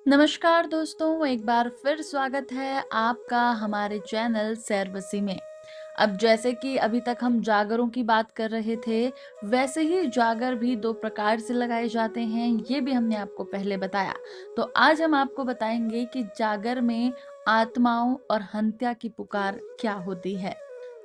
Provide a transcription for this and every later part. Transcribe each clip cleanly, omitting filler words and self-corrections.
नमस्कार दोस्तों, एक बार फिर स्वागत है आपका हमारे चैनल सैरबसी में। अब जैसे कि अभी तक हम जागरों की बात कर रहे थे, वैसे ही जागर भी 2 प्रकार से लगाए जाते हैं, ये भी हमने आपको पहले बताया। तो आज हम आपको बताएंगे कि जागर में आत्माओं और हंत्या की पुकार क्या होती है।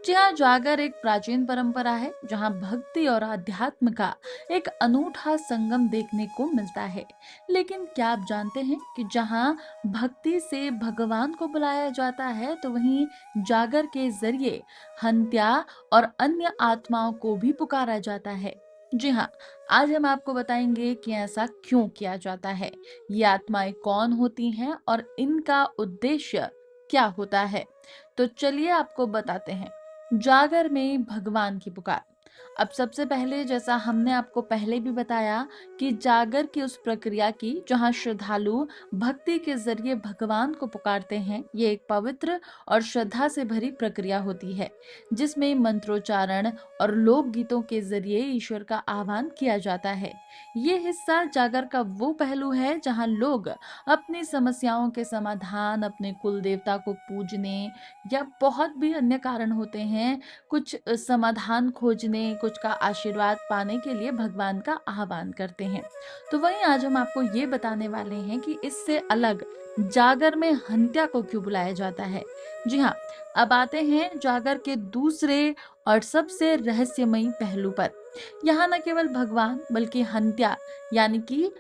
जी हाँ, जागर एक प्राचीन परंपरा है जहाँ भक्ति और अध्यात्म का एक अनूठा संगम देखने को मिलता है। लेकिन क्या आप जानते हैं कि जहाँ भक्ति से भगवान को बुलाया जाता है, तो वहीं जागर के जरिए हंत्या और अन्य आत्माओं को भी पुकारा जाता है। जी हाँ, आज हम आपको बताएंगे कि ऐसा क्यों किया जाता है, ये आत्माएं कौन होती हैं और इनका उद्देश्य क्या होता है। तो चलिए आपको बताते हैं। जागर में भगवान की पुकार। अब सबसे पहले, जैसा हमने आपको पहले भी बताया, कि जागर की उस प्रक्रिया की जहां श्रद्धालु भक्ति के जरिए भगवान को पुकारते हैं, ये एक पवित्र और श्रद्धा से भरी प्रक्रिया होती है जिसमें मंत्रोच्चारण और लोकगीतों के जरिए ईश्वर का आह्वान किया जाता है। ये हिस्सा जागर का वो पहलू है जहां लोग अपनी समस्याओं के समाधान, अपने कुल देवता को पूजने या बहुत भी अन्य कारण होते हैं, कुछ समाधान खोजने, कुछ का आशीर्वाद पाने के लिए भगवान का आह्वान करते हैं। तो वहीं आज हम आपको ये बताने वाले हैं कि इससे अलग जागर में हंत्या को क्यों बुलाया जाता है। जी हाँ, अब आते हैं जागर के दूसरे और सबसे रहस्यमयी पहलू पर। यहाँ न केवल भगवान बल्कि हंत्या, यानी कि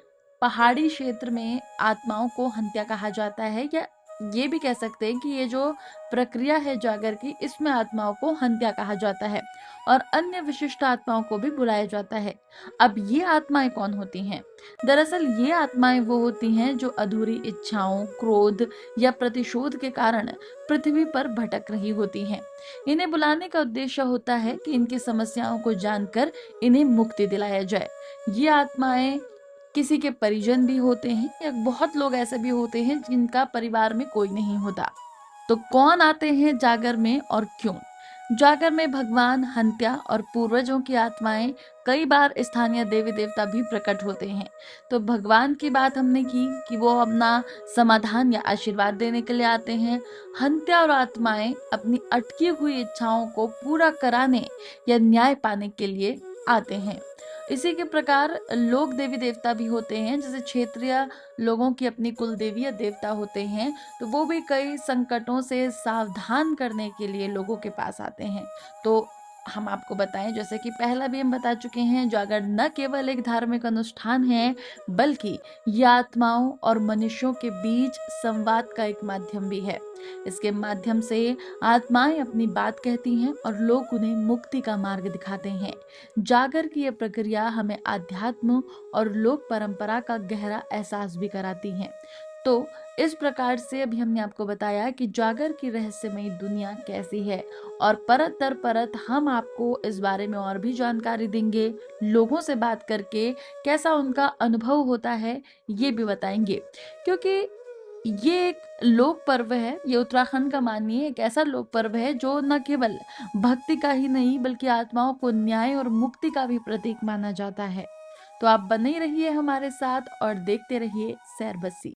पहाड़ी क्षेत्र में आत्माओं को हंत्या कहा जाता है, या ये भी कह सकते हैं कि ये जो प्रक्रिया है जागर की, इसमें आत्माओं को हंत्या कहा जाता है और अन्य विशिष्ट आत्माओं को भी बुलाया जाता है। अब ये आत्माएं कौन होती हैं? दरअसल ये आत्माएं वो होती हैं जो अधूरी इच्छाओं, क्रोध या प्रतिशोध के कारण पृथ्वी पर भटक रही होती हैं। इन्हें बुलाने का उद्देश्य होता है कि इनकी समस्याओं को जानकर इन्हें मुक्ति दिलाया जाए। ये आत्माएं किसी के परिजन भी होते हैं, या बहुत लोग ऐसे भी होते हैं जिनका परिवार में कोई नहीं होता। तो कौन आते हैं जागर में और क्यों? जागर में भगवान, हंत्या और पूर्वजों की आत्माएं, कई बार स्थानीय देवी देवता भी प्रकट होते हैं। तो भगवान की बात हमने की कि वो अपना समाधान या आशीर्वाद देने के लिए आते हैं। हंत्या और आत्माएं अपनी अटकी हुई इच्छाओं को पूरा कराने या न्याय पाने के लिए आते हैं। इसी के प्रकार लोक देवी देवता भी होते हैं, जैसे क्षेत्रीय लोगों की अपनी कुल देवी या देवता होते हैं, तो वो भी कई संकटों से सावधान करने के लिए लोगों के पास आते हैं। तो हम आपको बताएं, जैसे कि पहला भी हम बता चुके हैं, जागर न केवल एक धार्मिक अनुष्ठान है, बल्कि ये आत्माओं और मनुष्यों के बीच संवाद का एक माध्यम भी है। इसके माध्यम से आत्माएं अपनी बात कहती हैं और लोग उन्हें मुक्ति का मार्ग दिखाते हैं। जागर की यह प्रक्रिया हमें आध्यात्म और लोक परंपरा का गहरा एहसास भी कराती है। तो इस प्रकार से अभी हमने आपको बताया कि जागर की रहस्यमयी दुनिया कैसी है, और परत दर परत हम आपको इस बारे में और भी जानकारी देंगे। लोगों से बात करके कैसा उनका अनुभव होता है, ये भी बताएंगे। क्योंकि ये एक लोक पर्व है, ये उत्तराखंड का मानिए एक ऐसा लोक पर्व है जो न केवल भक्ति का ही नहीं बल्कि आत्माओं को न्याय और मुक्ति का भी प्रतीक माना जाता है। तो आप बने ही रहिए हमारे साथ और देखते रहिए सैरबसी।